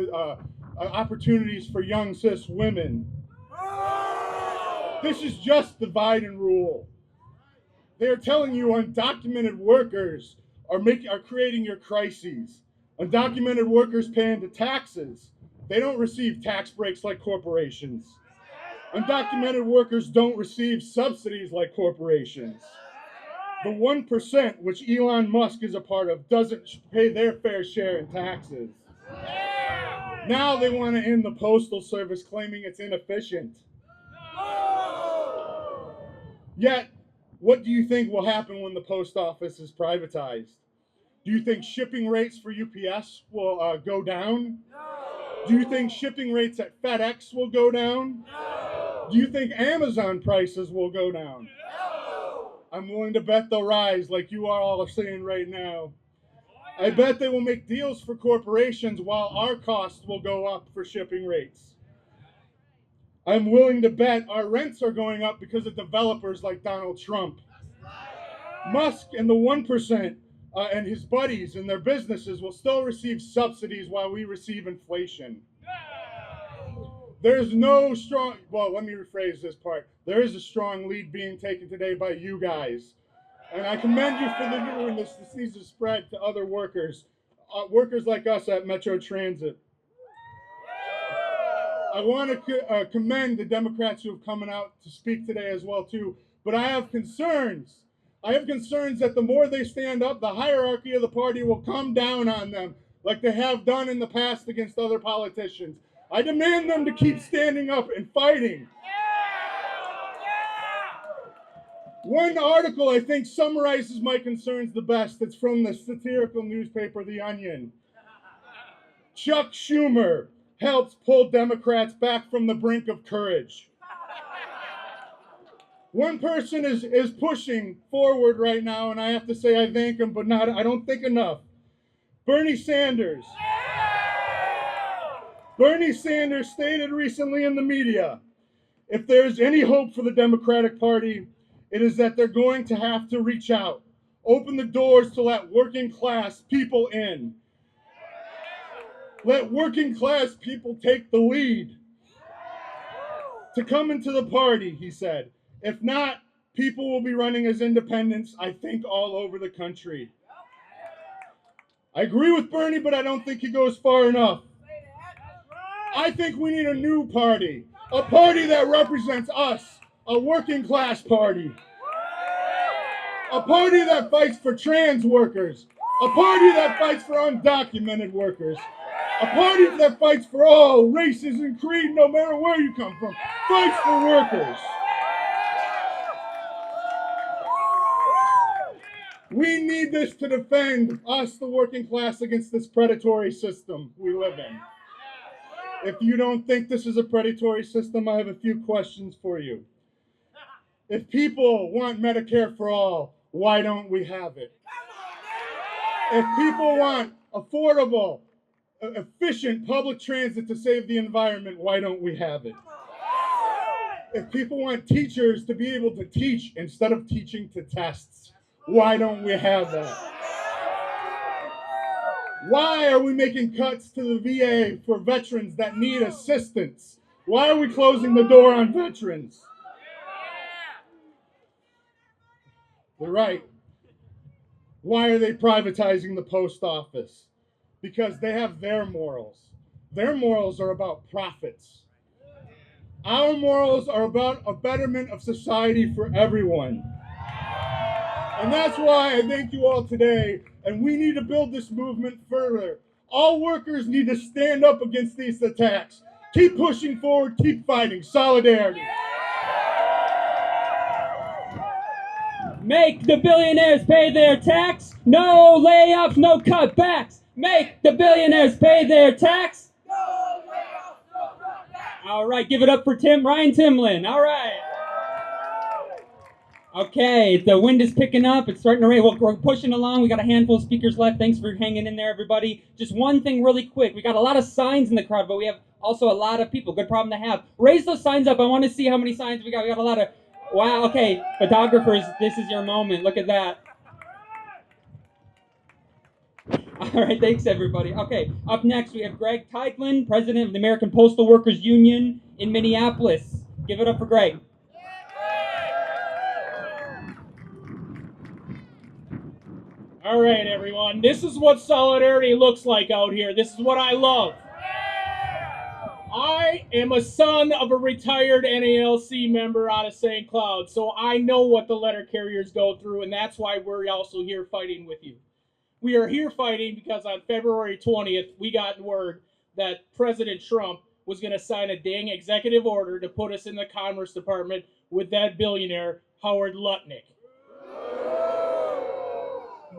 Speaker 6: opportunities for young cis women. This is just divide and rule. They are telling you undocumented workers are creating your crises. Undocumented workers pay into taxes. They don't receive tax breaks like corporations. Undocumented workers don't receive subsidies like corporations. The 1%, which Elon Musk is a part of, doesn't pay their fair share in taxes. Now they want to end the Postal Service, claiming it's inefficient. Yet, what do you think will happen when the post office is privatized? Do you think shipping rates for UPS will go down? No. Do you think shipping rates at FedEx will go down? No. Do you think Amazon prices will go down? No. I'm willing to bet they'll rise, like you all are saying right now. I bet they will make deals for corporations while our costs will go up for shipping rates. I'm willing to bet our rents are going up because of developers like Donald Trump. Musk and the 1% and his buddies and their businesses will still receive subsidies while we receive inflation. There's no strong, well, let me rephrase this part. There is a strong lead being taken today by you guys. And I commend you for doing this. This needs to spread to other workers, workers like us at Metro Transit. I want to commend the Democrats who have come out to speak today as well, too. But I have concerns. I have concerns that the more they stand up, the hierarchy of the party will come down on them, like they have done in the past against other politicians. I demand them to keep standing up and fighting. One article, I think, summarizes my concerns the best. It's from the satirical newspaper, The Onion. Chuck Schumer helps pull Democrats back from the brink of courage. One person is pushing forward right now, and I have to say I thank him, but I don't think enough. Bernie Sanders. Bernie Sanders stated recently in the media, if there's any hope for the Democratic Party, it is that they're going to have to reach out, open the doors to let working class people in. Let working class people take the lead to come into the party, he said. If not, people will be running as independents, I think, all over the country. I agree with Bernie, but I don't think he goes far enough. I think we need a new party, a party that represents us, a working class party, a party that fights for trans workers, a party that fights for undocumented workers, a party that fights for all races and creed, no matter where you come from, fights for workers. We need this to defend us, the working class, against this predatory system we live in. If you don't think this is a predatory system, I have a few questions for you. If people want Medicare for all, why don't we have it? If people want affordable, efficient public transit to save the environment, why don't we have it? If people want teachers to be able to teach instead of teaching to tests, why don't we have that? Why are we making cuts to the VA for veterans that need assistance? Why are we closing the door on veterans? They're right. Why are they privatizing the post office? Because they have their morals. Their morals are about profits. Our morals are about a betterment of society for everyone. And that's why I thank you all today. And we need to build this movement further. All workers need to stand up against these attacks. Keep pushing forward, keep fighting. Solidarity.
Speaker 1: Make the billionaires pay their tax. No layoffs, no cutbacks. Make the billionaires pay their tax. All right, give it up for Ryan Timlin. All right. Okay, the wind is picking up. It's starting to rain. We're pushing along. We got a handful of speakers left. Thanks for hanging in there, everybody. Just one thing really quick. We got a lot of signs in the crowd, but we have also a lot of people. Good problem to have. Raise those signs up. I want to see how many signs we got. We got a lot of... Wow, okay. Photographers, this is your moment. Look at that. All right, thanks, everybody. Okay, up next, we have Greg Pikeland, president of the American Postal Workers Union in Minneapolis. Give it up for Greg.
Speaker 7: All right, everyone. This is what solidarity looks like out here. This is what I love. I am a son of a retired NALC member out of St. Cloud, so I know what the letter carriers go through, and that's why we're also here fighting with you. We are here fighting because on February 20th, we got word that President Trump was going to sign a dang executive order to put us in the Commerce Department with that billionaire, Howard Lutnick.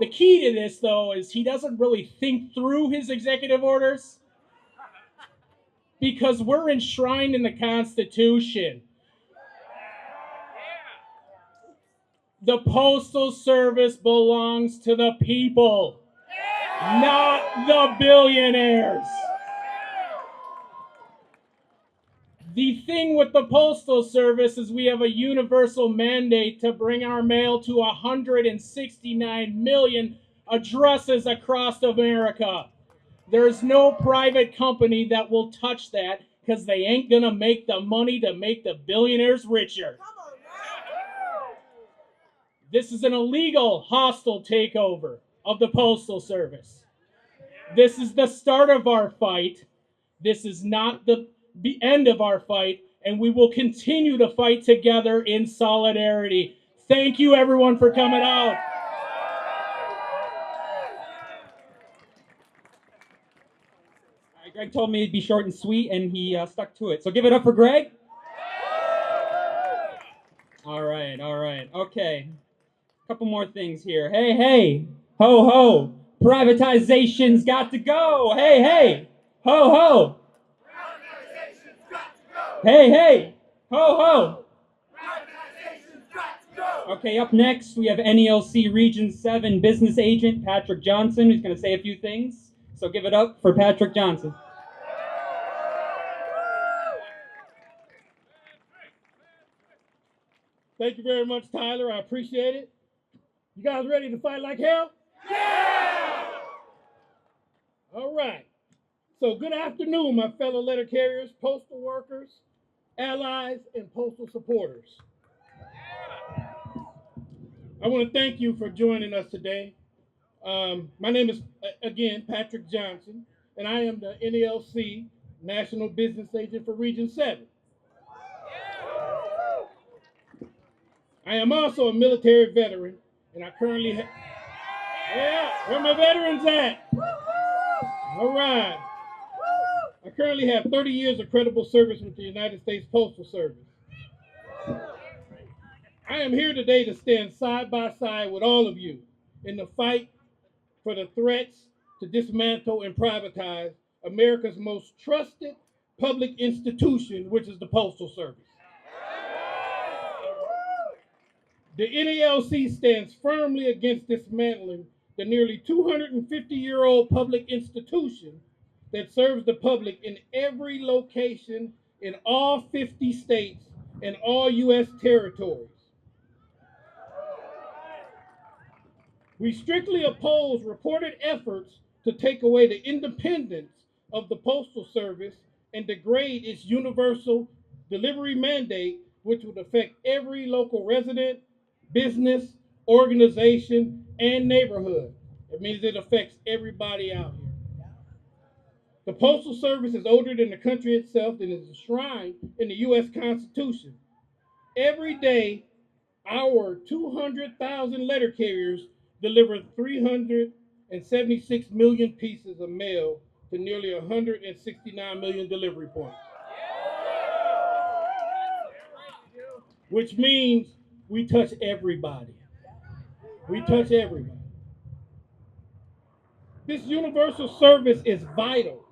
Speaker 7: The key to this, though, is he doesn't really think through his executive orders because we're enshrined in the Constitution. The Postal Service belongs to the people, not the billionaires. The thing with the Postal Service is we have a universal mandate to bring our mail to 169 million addresses across America. There's no private company that will touch that because they ain't gonna make the money to make the billionaires richer. This is an illegal, hostile takeover of the Postal Service. This is the start of our fight. This is not the end of our fight, and we will continue to fight together in solidarity. Thank you, everyone, for coming out. All right, Greg told me it'd be short and sweet, and he stuck to it. So give it up for Greg. All right, okay. Couple more things here. Hey, ho, ho. Privatization's got to go. Hey, ho, ho. Privatization's got to go. Hey, ho, ho. Privatization's got to go. Okay, up next, we have NALC Region 7 business agent Patrick Johnson, who's going to say a few things. So give it up for Patrick Johnson.
Speaker 8: Thank you very much, Tyler. I appreciate it. You guys ready to fight like hell? Yeah! All right. So good afternoon, my fellow letter carriers, postal workers, allies, and postal supporters. I want to thank you for joining us today. My name is, again, Patrick Johnson, and I am the NALC National Business Agent for Region 7. I am also a military veteran, and I currently where my veterans at? All right. I currently have 30 years of credible service with the United States Postal Service. I am here today to stand side by side with all of you in the fight for the threats to dismantle and privatize America's most trusted public institution, which is the Postal Service. The NALC stands firmly against dismantling the nearly 250-year-old public institution that serves the public in every location in all 50 states and all U.S. territories. We strictly oppose reported efforts to take away the independence of the Postal Service and degrade its universal delivery mandate, which would affect every local resident, business, organization, and neighborhood. It means it affects everybody out here. The Postal Service is older than the country itself and is enshrined in the U.S. Constitution. Every day, our 200,000 letter carriers deliver 376 million pieces of mail to nearly 169 million delivery points. Which means we touch everybody. We touch everybody. This universal service is vital,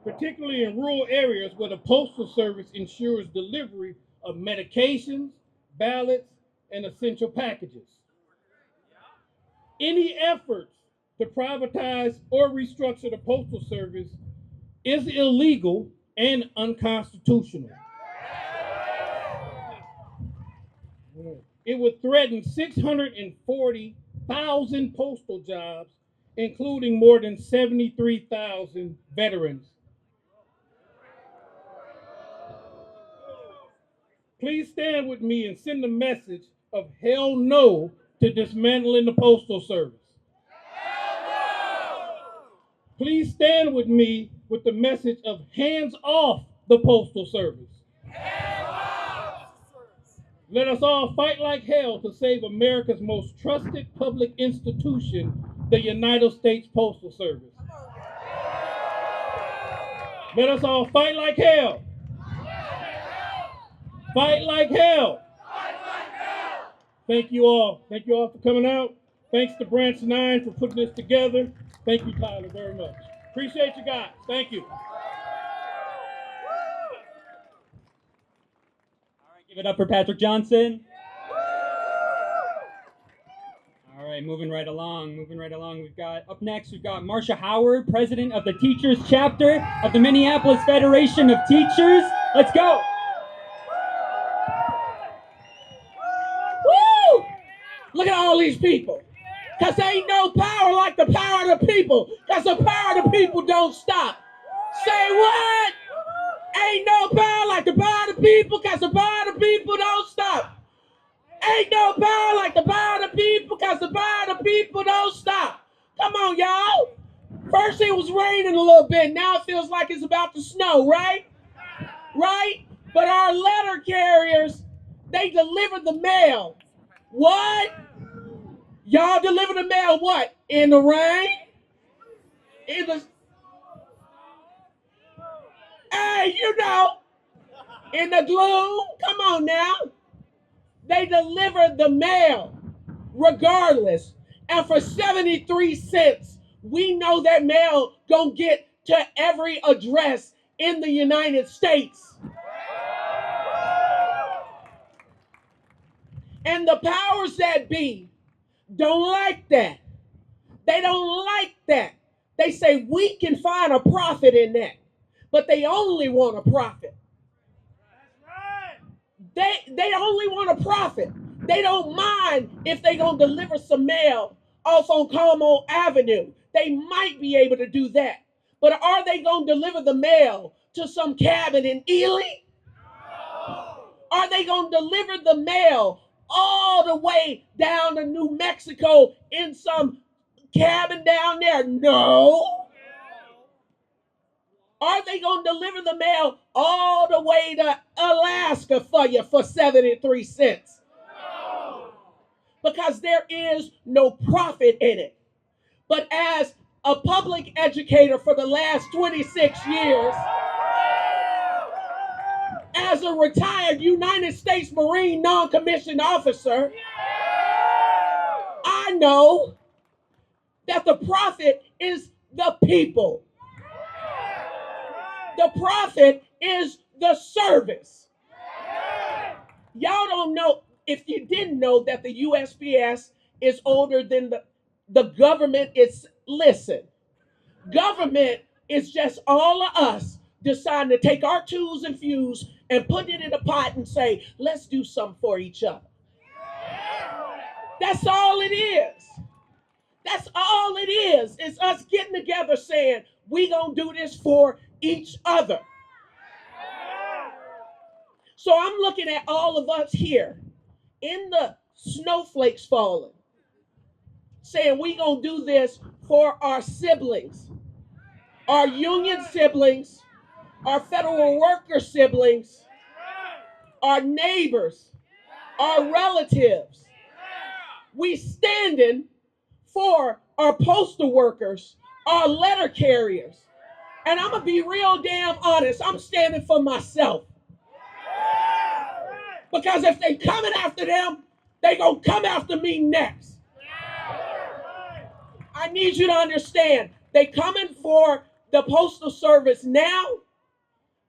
Speaker 8: particularly in rural areas where the Postal Service ensures delivery of medications, ballots, and essential packages. Any efforts to privatize or restructure the Postal Service is illegal and unconstitutional. It would threaten 640,000 postal jobs, including more than 73,000 veterans. Please stand with me and send a message of hell no to dismantling the Postal Service. Please stand with me with the message of hands off the Postal Service. Let us all fight like hell to save America's most trusted public institution, the United States Postal Service. Let us all fight like hell. Fight like hell. Thank you all. Thank you all for coming out. Thanks to Branch 9 for putting this together. Thank you, Tyler, very much. Appreciate you guys. Thank you.
Speaker 1: Give it up for Patrick Johnson. All right, moving right along. We've got, up next, we've got Marcia Howard, president of the Teachers Chapter of the Minneapolis Federation of Teachers. Let's go.
Speaker 9: Woo! Look at all these people. Because there ain't no power like the power of the people. Because the power of the people don't stop. Say what? Ain't no power like the power of the people, because the power of the people don't stop. Ain't no power like the power of the people, because the power of the people don't stop. Come on, y'all. First it was raining a little bit. Now it feels like it's about to snow, right? Right? But our letter carriers, they deliver the mail. What? Y'all deliver the mail what? In the rain? In the... Hey, you know, in the gloom, come on now. They deliver the mail regardless. And for 73 cents, we know that mail gonna get to every address in the United States. And the powers that be don't like that. They don't like that. They say we can find a profit in that. But they only want a profit. They only want a profit. They don't mind if they're going to deliver some mail off on Como Avenue. They might be able to do that. But are they going to deliver the mail to some cabin in Ely? Are they going to deliver the mail all the way down to New Mexico in some cabin down there? No. Are they going to deliver the mail all the way to Alaska for you for 73 cents? No. Because there is no profit in it. But as a public educator for the last 26 years, as a retired United States Marine non-commissioned officer, I know that the profit is the people. The profit is the service. Y'all don't know. if you didn't know that the USPS is older than the government is, listen, government is just all of us deciding to take our tools and fuse and put it in a pot and say, let's do something for each other. That's all it is. That's all it is. It's us getting together saying, we gonna do this for each other. So I'm looking at all of us here in the snowflakes falling, saying we gonna do this for our siblings, our union siblings, our federal worker siblings, our neighbors, our relatives. We standing for our postal workers, our letter carriers. And I'm gonna be real damn honest, I'm standing for myself. Because if they coming after them, they gonna come after me next. I need you to understand, they coming for the Postal Service now,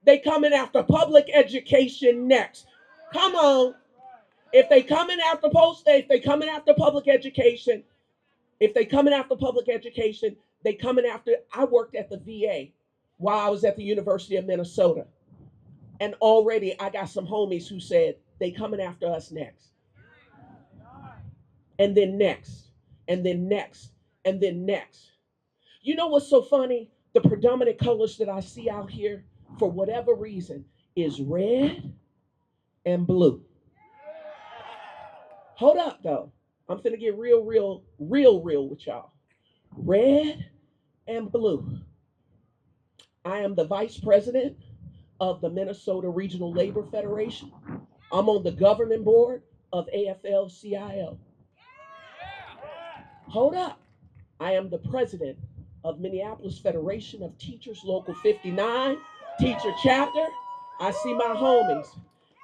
Speaker 9: they coming after public education next. Come on. If they coming after if they coming after public education, they coming after, I worked at the VA while I was at the University of Minnesota. And already I got some homies who said, they coming after us next. And then next, and then next, and then next. You know what's so funny? The predominant colors that I see out here, for whatever reason, is red and blue. Hold up, though. I'm finna get real with y'all. Red and blue. I am the vice president of the Minnesota Regional Labor Federation. I'm on the governing board of AFL-CIO. Hold up. I am the president of Minneapolis Federation of Teachers, Local 59, teacher chapter. I see my homies.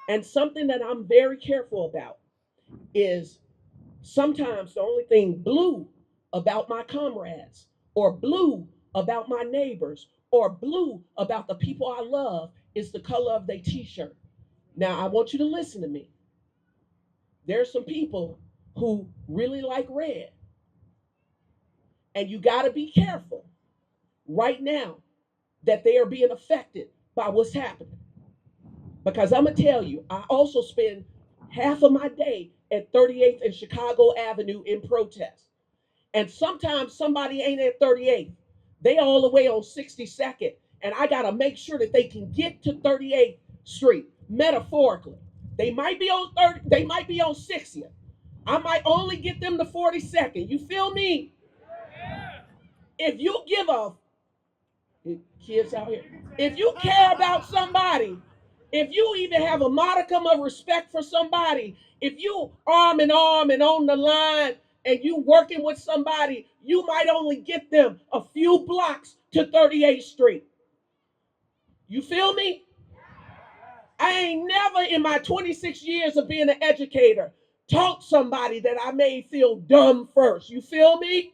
Speaker 9: And something that I'm very careful about is sometimes the only thing blue about my comrades, or blue about my neighbors, or blue about the people I love is the color of their t-shirt. Now, I want you to listen to me. There's some people who really like red. And you got to be careful right now that they are being affected by what's happening. Because I'm going to tell you, I also spend half of my day at 38th and Chicago Avenue in protest. And sometimes somebody ain't at 38th. They all the way on 62nd. And I got to make sure that they can get to 38th Street, metaphorically. They might be on 30, they might be on 60th. I might only get them to 42nd. You feel me? If you give a, kids out here, if you care about somebody, if you even have a modicum of respect for somebody, if you arm in arm and on the line and you working with somebody, you might only get them a few blocks to 38th Street. You feel me? I ain't never in my 26 years of being an educator taught somebody that I made feel dumb first. You feel me?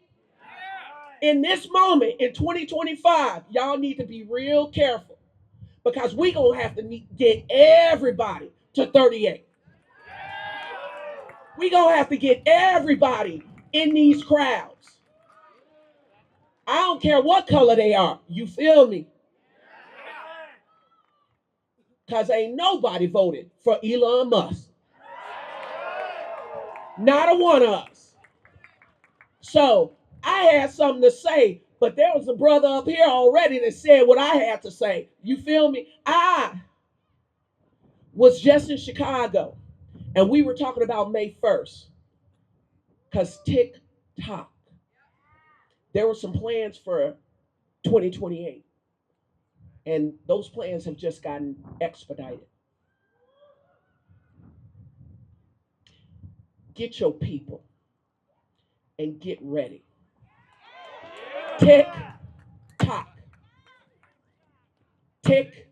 Speaker 9: In this moment, in 2025, y'all need to be real careful because we gonna have to get everybody to 38. We gonna have to get everybody in these crowds. I don't care what color they are. You feel me? Because ain't nobody voted for Elon Musk. Not a one of us. So I had something to say, but there was a brother up here already that said what I had to say. You feel me? I was just in Chicago, and we were talking about May 1st. Because tick-tock. There were some plans for 2028. And those plans have just gotten expedited. Get your people and get ready. Tick, tock. Tick,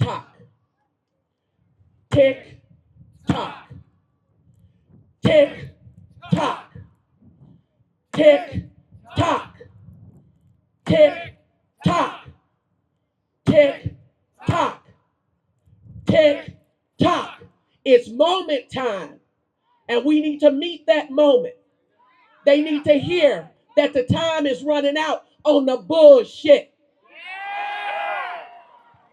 Speaker 9: tock. Tick, tock. Tick, tock. Tick, tock. Tick, tock. Tick, tock. Tick, tock. It's moment time. And we need to meet that moment. They need to hear that the time is running out on the bullshit.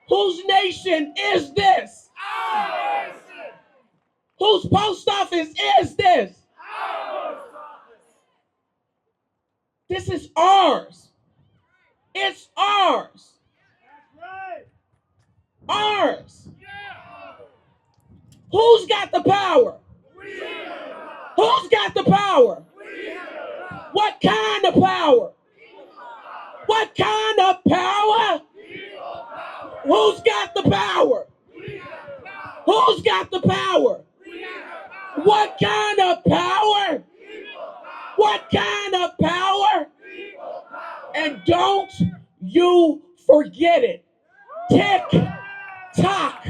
Speaker 9: Whose nation is this? Our nation. Whose post office is this? Our post office. This is ours. It's ours. That's right. Ours. Yeah. Who's got the power? We have the power. Who's got the power? We have the power. What kind of power? What kind of power? Who's got the power? Who's got the power? What kind of power? What kind of power? And don't you forget it. Tick tock.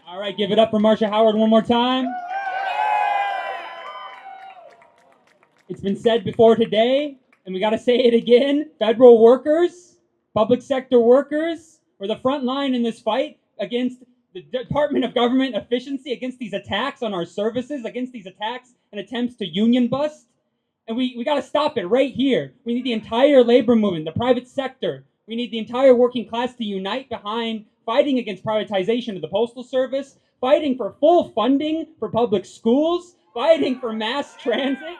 Speaker 1: All right, give it up for Marcia Howard one more time. It's been said before today, and we got to say it again. Federal workers, public sector workers, we're the front line in this fight against the Department of Government Efficiency, against these attacks on our services, against these attacks and attempts to union bust. And we got to stop it right here. We need the entire labor movement, the private sector. We need the entire working class to unite behind fighting against privatization of the Postal Service, fighting for full funding for public schools, fighting for mass transit.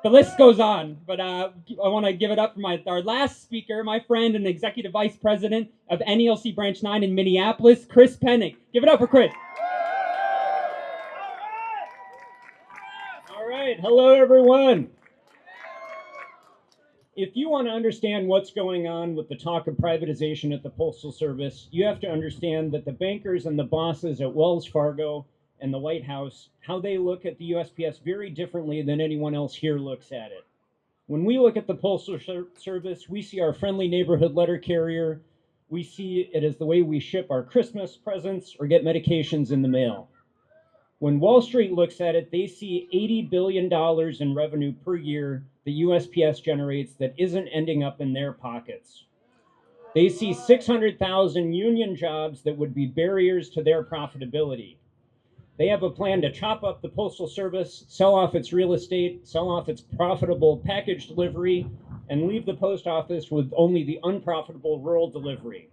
Speaker 1: The list goes on, but I want to give it up for our last speaker, my friend and Executive Vice President of NALC Branch 9 in Minneapolis, Chris Pennick. Give it up for Chris.
Speaker 10: All right, hello everyone. If you want to understand what's going on with the talk of privatization at the Postal Service, you have to understand that the bankers and the bosses at Wells Fargo and the White House, how they look at the USPS very differently than anyone else here looks at it. When we look at the Postal Service, we see our friendly neighborhood letter carrier. We see it as the way we ship our Christmas presents or get medications in the mail. When Wall Street looks at it, they see $80 billion in revenue per year the USPS generates that isn't ending up in their pockets. They see 600,000 union jobs that would be barriers to their profitability. They have a plan to chop up the Postal Service, sell off its real estate, sell off its profitable package delivery, and leave the post office with only the unprofitable rural delivery.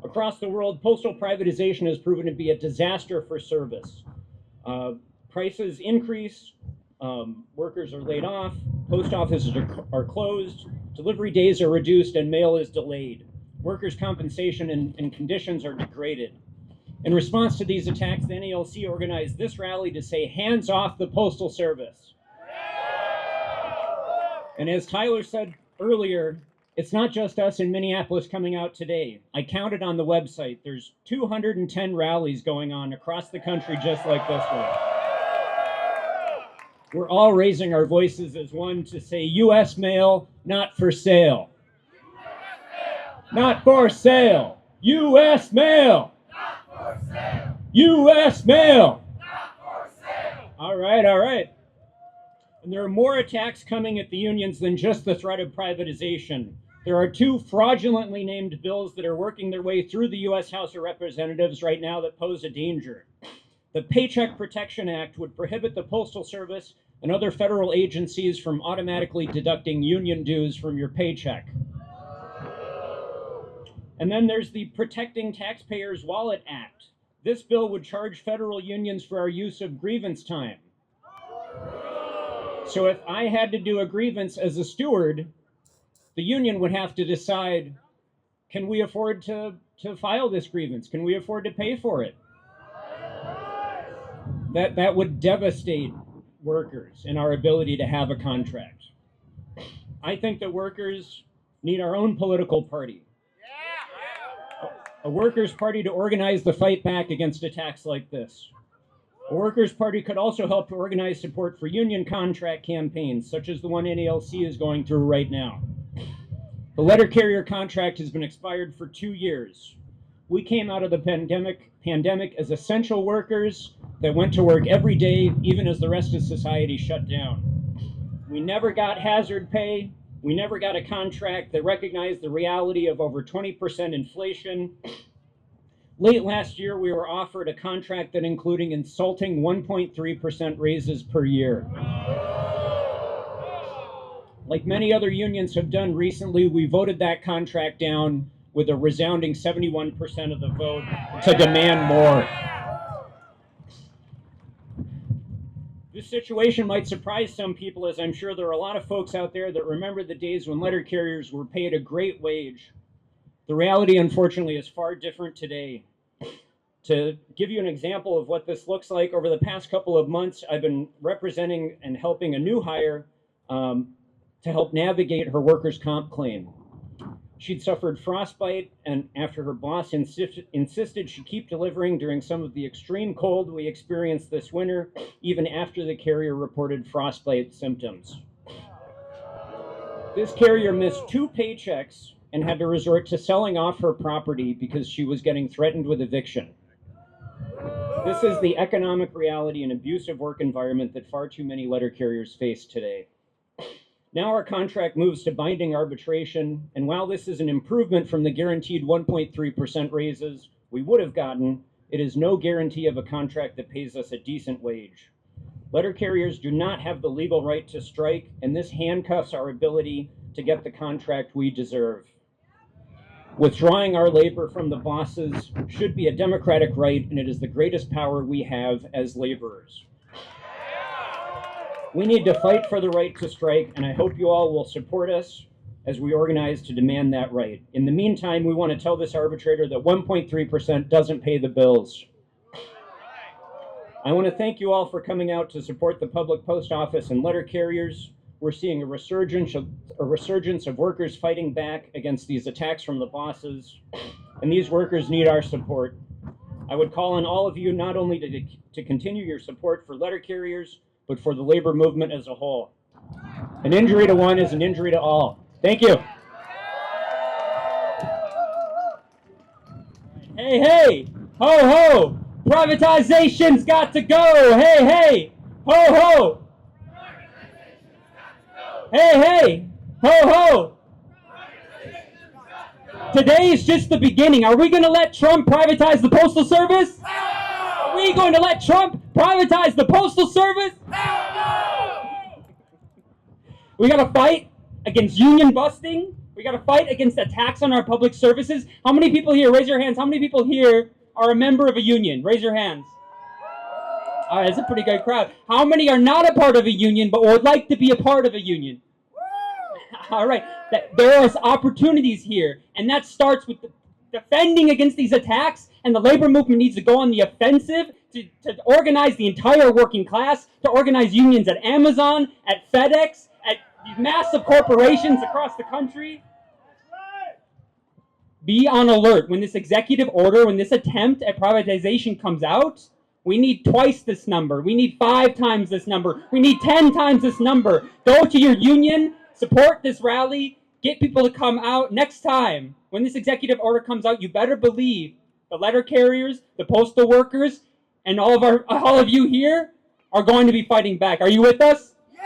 Speaker 10: Across the world, postal privatization has proven to be a disaster for service. Prices increase, workers are laid off, post offices are closed, delivery days are reduced, and mail is delayed. Workers' compensation and conditions are degraded. In response to these attacks, the NALC organized this rally to say, hands off the Postal Service. And as Tyler said earlier, it's not just us in Minneapolis coming out today. I counted on the website. There's 210 rallies going on across the country just like this one. We're all raising our voices as one to say, U.S. mail, not for sale. Not for sale. U.S. mail. U.S. mail. Not for sale. All right, all right. And there are more attacks coming at the unions than just the threat of privatization. There are two fraudulently named bills that are working their way through the U.S. House of Representatives right now that pose a danger. The Paycheck Protection Act would prohibit the Postal Service and other federal agencies from automatically deducting union dues from your paycheck. And then there's the Protecting Taxpayers' Wallet Act. This bill would charge federal unions for our use of grievance time. So if I had to do a grievance as a steward, the union would have to decide, can we afford to file this grievance? Can we afford to pay for it? That would devastate workers and our ability to have a contract. I think that workers need our own political party. A workers' party to organize the fight back against attacks like this. A workers' party could also help to organize support for union contract campaigns, such as the one NALC is going through right now. The letter carrier contract has been expired for 2 years. We came out of the pandemic as essential workers that went to work every day, even as the rest of society shut down. We never got hazard pay. We never got a contract that recognized the reality of over 20% inflation. Late last year, we were offered a contract that included insulting 1.3% raises per year. Like many other unions have done recently, we voted that contract down with a resounding 71% of the vote to demand more. This situation might surprise some people, as I'm sure there are a lot of folks out there that remember the days when letter carriers were paid a great wage. The reality, unfortunately, is far different today. To give you an example of what this looks like, over the past couple of months, I've been representing and helping a new hire to help navigate her workers' comp claim. She'd suffered frostbite, and after her boss insisted she keep delivering during some of the extreme cold we experienced this winter, even after the carrier reported frostbite symptoms. This carrier missed 2 paychecks and had to resort to selling off her property because she was getting threatened with eviction. This is the economic reality and abusive work environment that far too many letter carriers face today. Now our contract moves to binding arbitration, and while this is an improvement from the guaranteed 1.3% raises we would have gotten, it is no guarantee of a contract that pays us a decent wage. Letter carriers do not have the legal right to strike, and this handcuffs our ability to get the contract we deserve. Withdrawing our labor from the bosses should be a democratic right, and it is the greatest power we have as laborers. We need to fight for the right to strike, and I hope you all will support us as we organize to demand that right. In the meantime, we want to tell this arbitrator that 1.3% doesn't pay the bills. I want to thank you all for coming out to support the public post office and letter carriers. We're seeing a resurgence of workers fighting back against these attacks from the bosses, and these workers need our support. I would call on all of you not only to continue your support for letter carriers, but for the labor movement as a whole. An injury to one is an injury to all. Thank you.
Speaker 1: Hey, hey, ho, ho, privatization's got to go. Hey, hey, ho, ho. Hey, hey, ho, ho. Today is just the beginning. Are we going to let Trump privatize the Postal Service? Are we going to let Trump privatize the Postal Service? We got to fight against union busting. We got to fight against attacks on our public services. How many people here, raise your hands, how many people here are a member of a union? Raise your hands. All right, that's a pretty good crowd. How many are not a part of a union but would like to be a part of a union? All right, there are opportunities here, and that starts with defending against these attacks, and the labor movement needs to go on the offensive to organize the entire working class, to organize unions at Amazon, at FedEx, at these massive corporations across the country. Be on alert. When this executive order, when this attempt at privatization comes out, we need twice this number. We need 5 times this number. We need 10 times this number. Go to your union, support this rally, get people to come out. Next time, when this executive order comes out, you better believe the letter carriers, the postal workers, and all of you here are going to be fighting back. Are you with us?
Speaker 9: Yeah!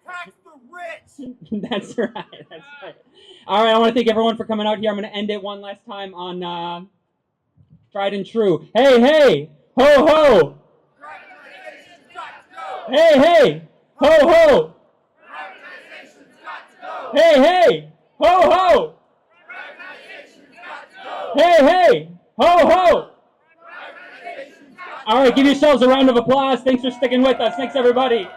Speaker 9: Tax the rich!
Speaker 1: That's right. That's right. All right, I want to thank everyone for coming out here. I'm going to end it one last time on Tried and True. Hey, hey, ho, ho. Hey, hey, ho, ho. Hey, hey, ho, ho. Hey, hey, ho, ho. All right, give yourselves a round of applause. Thanks for sticking with us. Thanks, everybody.